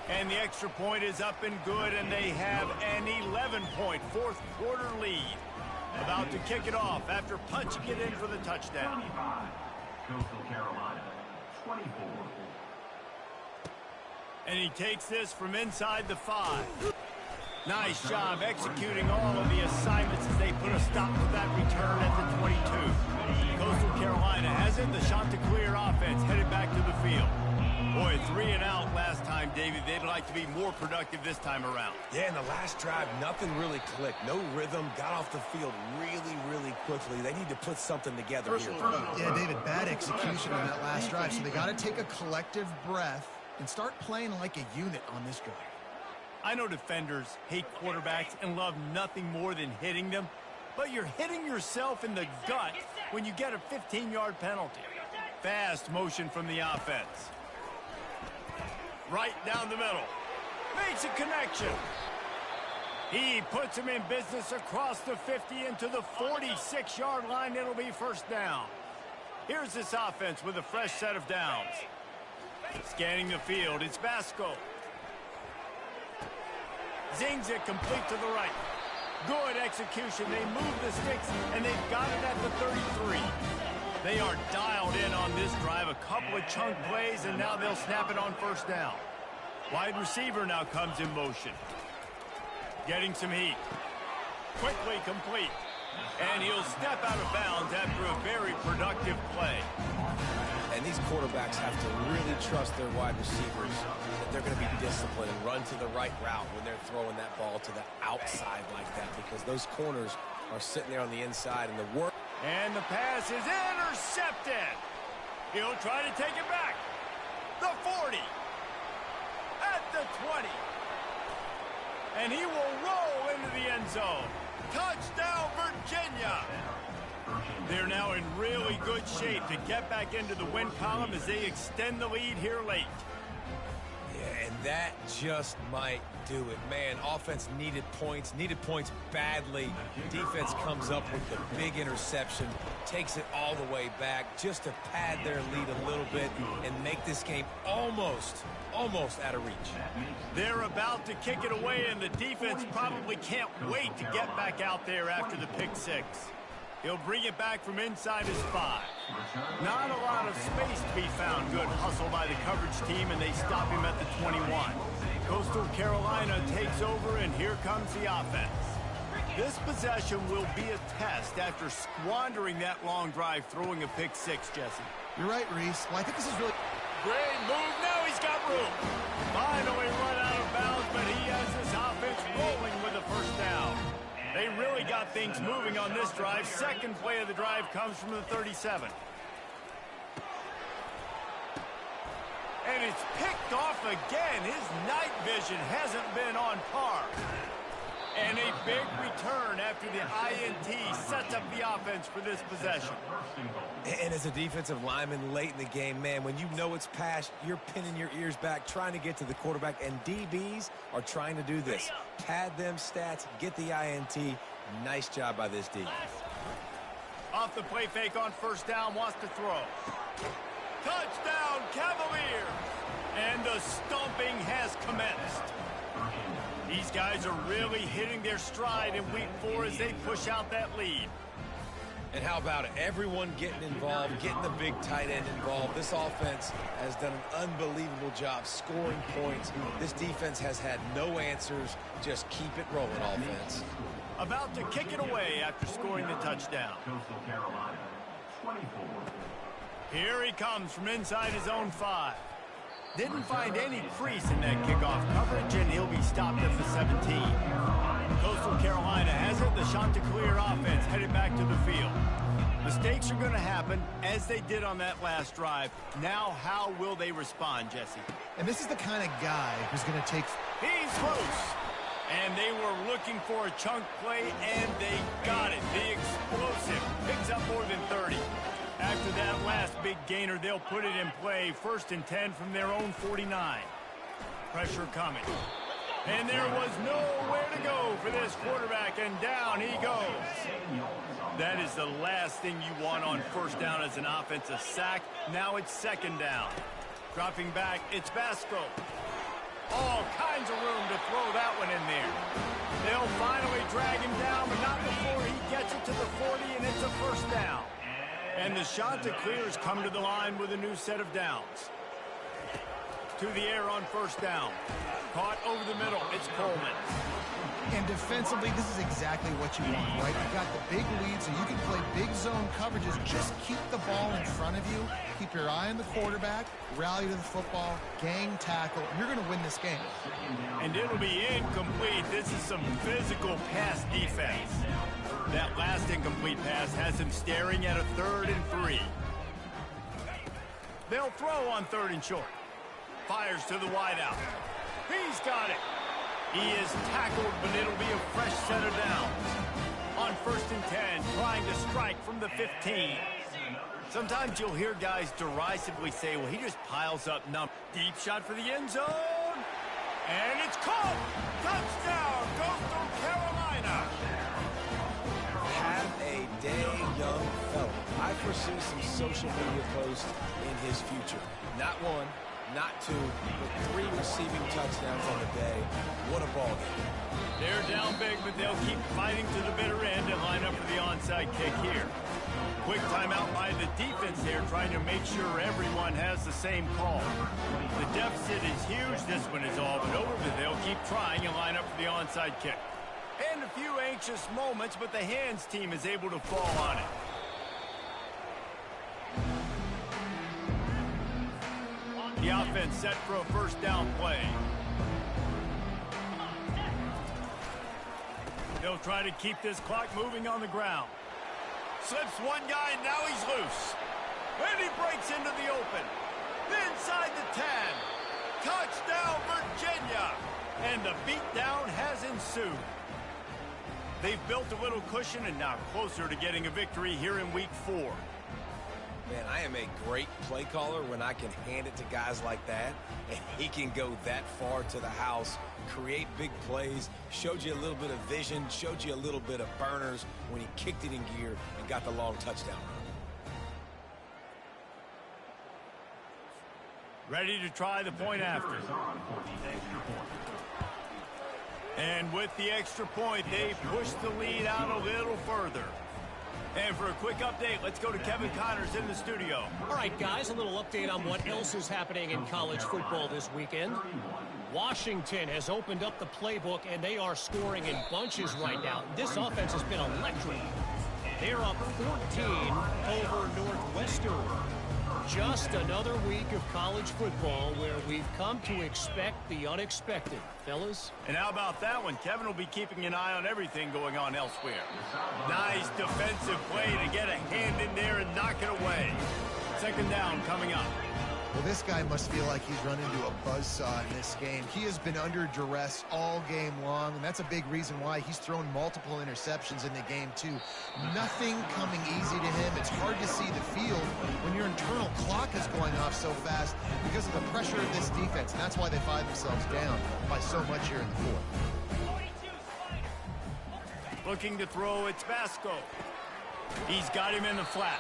And the extra point is up and good, and they have an 11-point fourth-quarter lead. About to kick it off after punching it in for the touchdown. 25, Coastal Carolina, 24. And he takes this from inside the 5. Nice job executing all of the assignments as they put a stop to that return at the 22. Coastal Carolina has it. The Chanticleer offense headed back to the field. Boy, 3 and out last time, David. They'd like to be more productive this time around. Yeah, in the last drive, nothing really clicked. No rhythm, got off the field really quickly. They need to put something together here. Yeah, David, bad execution on that last drive, so they got to take a collective breath and start playing like a unit on this drive. I know defenders hate quarterbacks and love nothing more than hitting them, but you're hitting yourself in the gut when you get a 15-yard penalty. Fast motion from the offense. Right down the middle. Makes a connection. He puts him in business across the 50 into the 46-yard line. It'll be first down. Here's this offense with a fresh set of downs. Scanning the field, it's Vasco. Zings it complete to the right. Good execution. They move the sticks, and they've got it at the 33. They are dialed in on this drive. A couple of chunk plays, and now they'll snap it on first down. Wide receiver now comes in motion. Getting some heat. Quickly complete. And he'll step out of bounds after a very productive play. And these quarterbacks have to really trust their wide receivers that they're going to be disciplined and run to the right route when they're throwing that ball to the outside like that, because those corners are sitting there on the inside, and the work. And the pass is intercepted. He'll try to take it back. The 40. At the 20. And he will roll into the end zone. Touchdown, Virginia. They're now in really good shape to get back into the win column as they extend the lead here late. Yeah, and that just might do it. Man, offense needed points badly. Defense comes up with the big interception, takes it all the way back just to pad their lead a little bit and make this game almost out of reach. They're about to kick it away, and the defense probably can't wait to get back out there after the pick six. He'll bring it back from inside his 5. Not a lot of space to be found. Good hustle by the coverage team, and they stop him at the 21. Coastal Carolina takes over, and here comes the offense. This possession will be a test after squandering that long drive throwing a pick six, Jesse. You're right, Reese. Well, I think this is really... Great move. Now he's got room. Finally run out of bounds, but he has this offense rolling with a first down. They really got things moving on this drive. Second play of the drive comes from the 37. And it's picked off again. His night vision hasn't been on par. And a big return after the INT sets up the offense for this possession. And as a defensive lineman late in the game, man, when you know it's passed, you're pinning your ears back, trying to get to the quarterback, and DBs are trying to do this. Pad them stats, get the INT. Nice job by this D. Off the play fake on first down, wants to throw. Touchdown, Cavaliers! And the stomping has commenced. These guys are really hitting their stride in week 4 as they push out that lead. And how about it? Everyone getting involved, getting the big tight end involved. This offense has done an unbelievable job scoring points. This defense has had no answers. Just keep it rolling, offense. About to kick it away after scoring the touchdown. Coastal Carolina, 24. Here he comes from inside his own 5. Didn't find any crease in that kickoff coverage, and he'll be stopped at the 17. Coastal Carolina has it. The Chanticleer offense headed back to the field. Mistakes are going to happen, as they did on that last drive. Now, how will they respond, Jesse? And this is the kind of guy who's going to take... He's loose. And they were looking for a chunk play, and they got it. The explosive picks up more than 30. After that last big gainer, they'll put it in play. 1st and 10 from their own 49. Pressure coming. And there was nowhere to go for this quarterback, and down he goes. That is the last thing you want on 1st down as an offensive sack. Now it's 2nd down. Dropping back, it's Basco. All kinds of room to throw that one in there. They'll finally drag him down, but not before he gets it to the 40, and it's a 1st down. And the Chanticleers come to the line with a new set of downs. To the air on 1st down. Caught over the middle. It's Coleman. And defensively, this is exactly what you want, right? You've got the big lead, so you can play big zone coverages. Just keep the ball in front of you. Keep your eye on the quarterback. Rally to the football. Gang tackle. And you're going to win this game. And it'll be incomplete. This is some physical pass defense. That last incomplete pass has him staring at a 3rd and 3. They'll throw on 3rd and short. Fires to the wideout. He's got it. He is tackled, but it'll be a fresh set of downs. On 1st and 10, trying to strike from the 15. Sometimes you'll hear guys derisively say, well, he just piles up numbers. Deep shot for the end zone. And it's caught. Touchdown, Coastal Carolina. Have a day, young fella. I foresee some social media posts in his future. Not 1, not 2, but 3 receiving touchdowns on the day. What a ball game. They're down big, but they'll keep fighting to the bitter end and line up for the onside kick here. Quick timeout by the defense there, trying to make sure everyone has the same call. The deficit is huge. This one is all but over, but they'll keep trying and line up for the onside kick. And a few anxious moments, but the hands team is able to fall on it. The offense set for a 1st down play. They'll try to keep this clock moving on the ground. Slips one guy, and now he's loose. And he breaks into the open. Inside the 10. Touchdown, Virginia. And the beatdown has ensued. They've built a little cushion and now closer to getting a victory here in Week 4. Man, I am a great play caller when I can hand it to guys like that, and he can go that far to the house, create big plays, showed you a little bit of vision, showed you a little bit of burners when he kicked it in gear and got the long touchdown run. Ready to try the point after. And with the extra point, they push the lead out a little further. And for a quick update, let's go to Kevin Connors in the studio. All right, guys, a little update on what else is happening in college football this weekend. Washington has opened up the playbook, and they are scoring in bunches right now. This offense has been electric. They're up 14 over Northwestern. Just another week of college football where we've come to expect the unexpected, fellas. And how about that one? Kevin will be keeping an eye on everything going on elsewhere. Nice defensive play to get a hand in there and knock it away. 2nd down coming up. Well, this guy must feel like he's run into a buzzsaw in this game. He has been under duress all game long, and that's a big reason why he's thrown multiple interceptions in the game, too. Nothing coming easy to him. It's hard to see the field when your internal clock is going off so fast because of the pressure of this defense, and that's why they find themselves down by so much here in the 4th. Looking to throw, it's Basco. He's got him in the flat.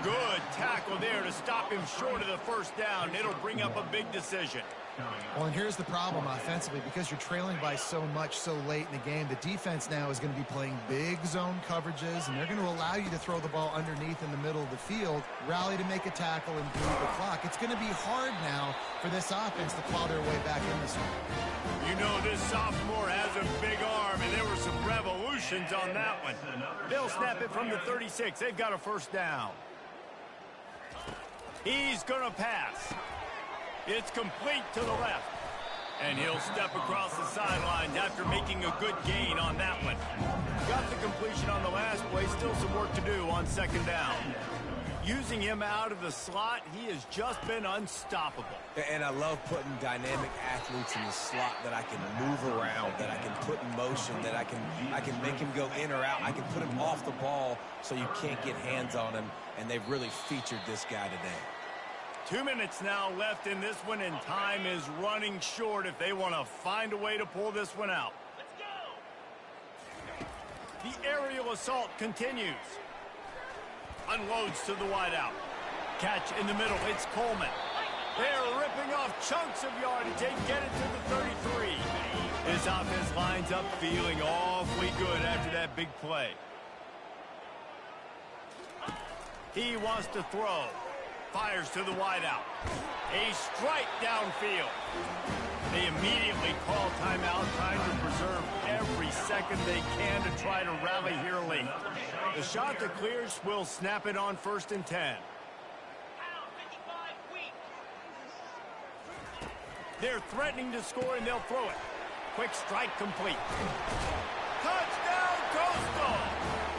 Good tackle there to stop him short of the 1st down. It'll bring up a big decision. Well, and here's the problem offensively. Because you're trailing by so much so late in the game, the defense now is going to be playing big zone coverages, and they're going to allow you to throw the ball underneath in the middle of the field, rally to make a tackle, and bleed the clock. It's going to be hard now for this offense to claw their way back in this one. You know this sophomore has a big arm, and there were some revolutions on that one. They'll snap it from the 36. They've got a first down. He's going to pass. It's complete to the left. And he'll step across the sidelines after making a good gain on that one. Got the completion on the last play. Still some work to do on second down. Using him out of the slot, he has just been unstoppable. And I love putting dynamic athletes in the slot that I can move around, that I can put in motion, that I can make him go in or out. I can put him off the ball so you can't get hands on him, and they've really featured this guy today. 2 minutes now left in this one, and time is running short if they want to find a way to pull this one out. Let's go! The aerial assault continues. Unloads to the wideout. Catch in the middle. It's Coleman. They're ripping off chunks of yardage. They get it to the 33. This offense lines up feeling awfully good after that big play. He wants to throw. Fires to the wideout. A strike downfield. They immediately call timeout, trying to preserve every second they can to try to rally here late. The shot that clears will snap it on 1st and 10. They're threatening to score, and they'll throw it. Quick strike complete. Touchdown, Coastal!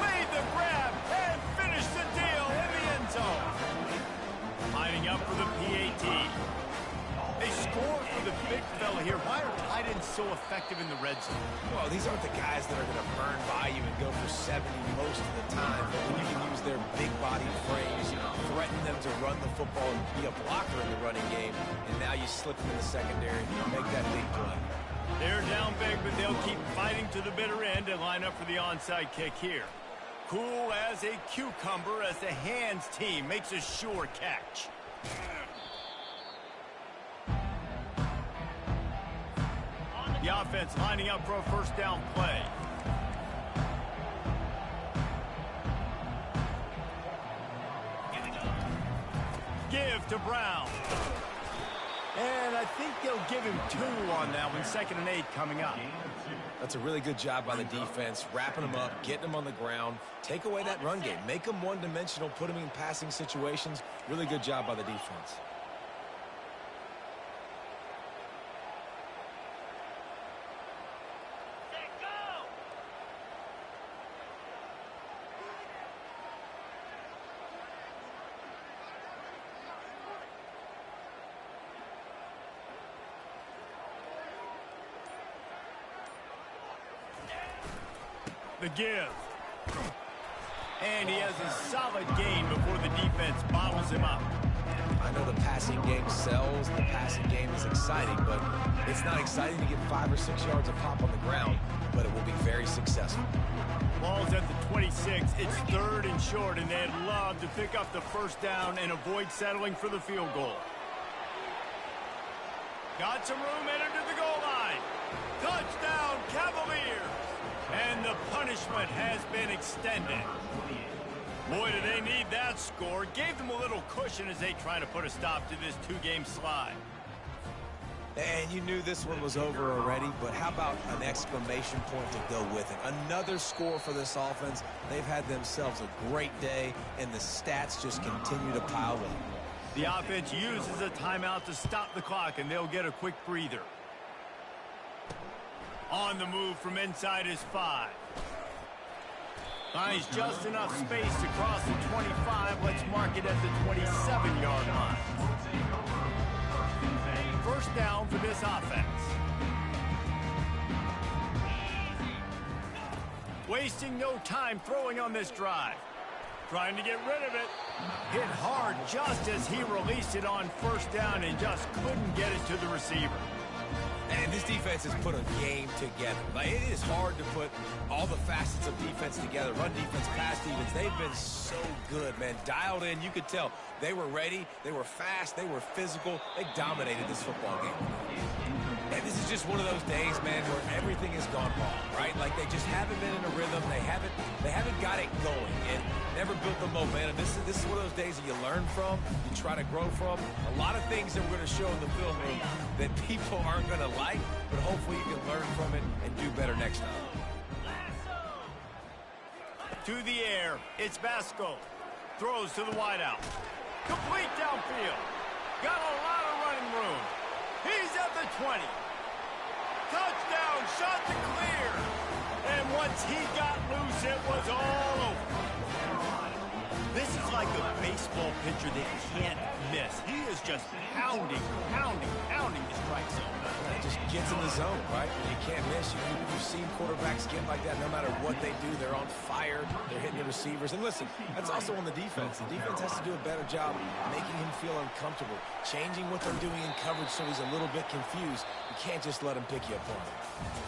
Made the grab and finished the deal in the end zone. Lining up for the PAT. They score for the big fella here. Why are tight ends so effective in the red zone? Well, these aren't the guys that are going to burn by you and go for 70 most of the time. But when you can use their big body frames, threaten them to run the football and be a blocker in the running game, and now you slip them in the secondary and you make that big play. They're down big, but they'll keep fighting to the bitter end and line up for the onside kick here. Cool as a cucumber as the hands team makes a sure catch. The offense lining up for a first down play. Give to Brown. And I think they'll give him 2 on that one. 2nd and 8 coming up. That's a really good job by the defense, wrapping them up, getting them on the ground. Take away that run game. Make them one-dimensional, put them in passing situations. Really good job by the defense. The give. And he has a solid gain before the defense bottles him up. I know the passing game sells, the passing game is exciting, but it's not exciting to get 5 or 6 yards of pop on the ground, but it will be very successful. Ball's at the 26. It's 3rd and short, and they'd love to pick up the first down and avoid settling for the field goal. Got some room, entered to the goal line. Touchdown, Cavaliers! And the punishment has been extended. Boy, do they need that score. Gave them a little cushion as they try to put a stop to this 2-game slide. And you knew this one was over already, but how about an exclamation point to go with it? Another score for this offense. They've had themselves a great day, and the stats just continue to pile up. The offense uses a timeout to stop the clock, and they'll get a quick breather. On the move from inside his 5. Finds just enough space to cross the 25. Let's mark it at the 27-yard line. First down for this offense. Wasting no time throwing on this drive. Trying to get rid of it. Hit hard just as he released it on first down and just couldn't get it to the receiver. And this defense has put a game together. Like, it is hard to put all the facets of defense together. Run defense, pass defense. They've been so good, man. Dialed in. You could tell they were ready. They were fast. They were physical. They dominated this football game. And this is just one of those days, man, where everything has gone wrong, right? Like, they just haven't been in a rhythm. They haven't got it going and never built the momentum. This is one of those days that you learn from, you try to grow from. A lot of things that we're going to show in the film room that people aren't going to like, but hopefully you can learn from it and do better next time. To the air, it's Vasco. Throws to the wideout. Complete downfield. Got a lot of running room. He's at the 20. Touchdown, shot to clear. And once he got loose, it was all over. This is like a baseball pitcher that can't miss. He is just pounding the strike zone. It just gets in the zone, right? When you can't miss. You've seen quarterbacks get like that. No matter what they do, they're on fire. They're hitting the receivers. And listen, that's also on the defense. The defense has to do a better job making him feel uncomfortable, changing what they're doing in coverage so he's a little bit confused. You can't just let him pick you apart.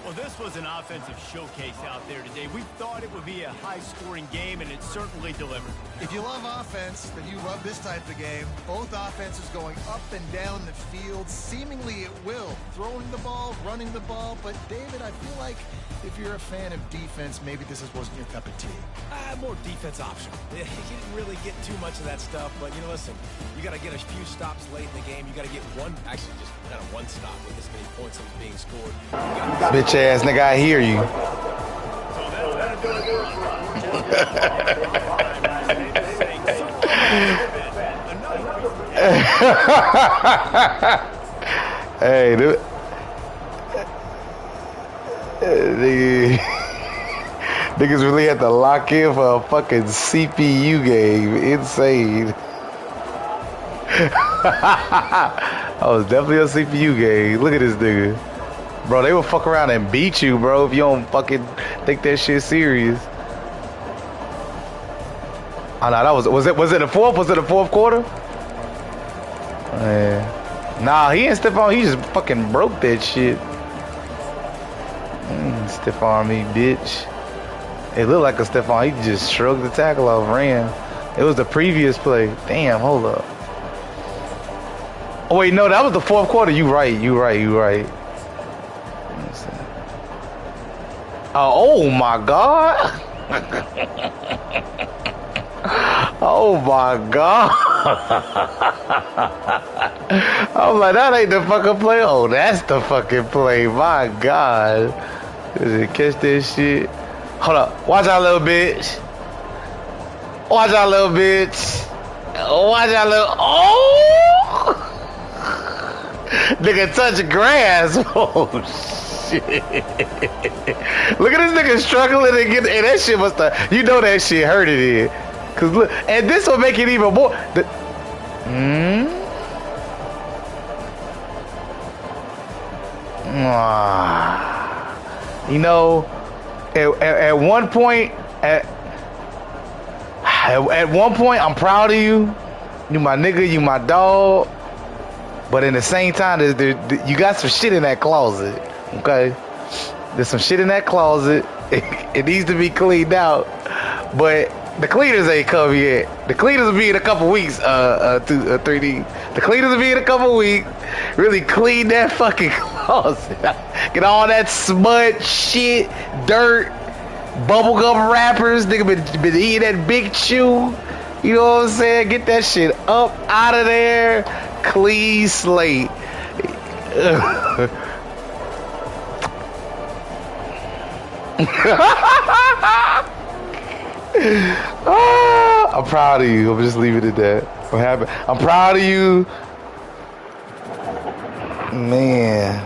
Well, this was an offensive showcase out there today. We thought it would be a high-scoring game, and it certainly delivered. If you love offense, then you love this type of game. Both offenses going up and down the field, seemingly at will. Throwing the ball, running the ball. But, David, I feel like if you're a fan of defense, maybe this wasn't your cup of tea. More defense optional. You didn't really get too much of that stuff. But, you know, listen, you got to get a few stops late in the game. You got to get one, actually just kind of one stop with this many points that was being scored. Bitch ass nigga, I hear you. Hey, dude. Niggas really had to lock in for a fucking CPU game. Insane. Oh, it's definitely a CPU game. Look at this nigga. Bro, they will fuck around and beat you, bro, if you don't fucking take that shit serious. Oh, no, that was it the fourth? Was it the fourth quarter? Yeah. Nah, he didn't stiff arm. He just fucking broke that shit. Stiff arm me, bitch. It looked like a stiff arm. He just shrugged the tackle off, ran. It was the previous play. Damn, hold up. Oh, wait, no, that was the fourth quarter. You right. Oh my God. Oh my God. I'm like, that ain't the fucking play. Oh, that's the fucking play. My God. Does it catch that shit? Hold up. Watch out, little bitch. Watch out, little bitch. Watch out, little. Oh! Nigga touch grass. Oh, shit. Look at this nigga struggling to get. And that shit must have. You know that shit hurted it. Cause look, and this will make it even more. You know, at one point, at one point, I'm proud of you. You my nigga, you my dog. But in the same time, you got some shit in that closet. Okay, there's some shit in that closet. It needs to be cleaned out. But the cleaners ain't come yet. The cleaners will be in a couple weeks. 3D. The cleaners will be in a couple weeks. Really clean that fucking closet. Get all that smut, shit, dirt, bubblegum wrappers. Nigga been eating that big chew. You know what I'm saying? Get that shit up out of there. Clean slate. I'm proud of you. I'm just leaving it at that. I'm proud of you. Man.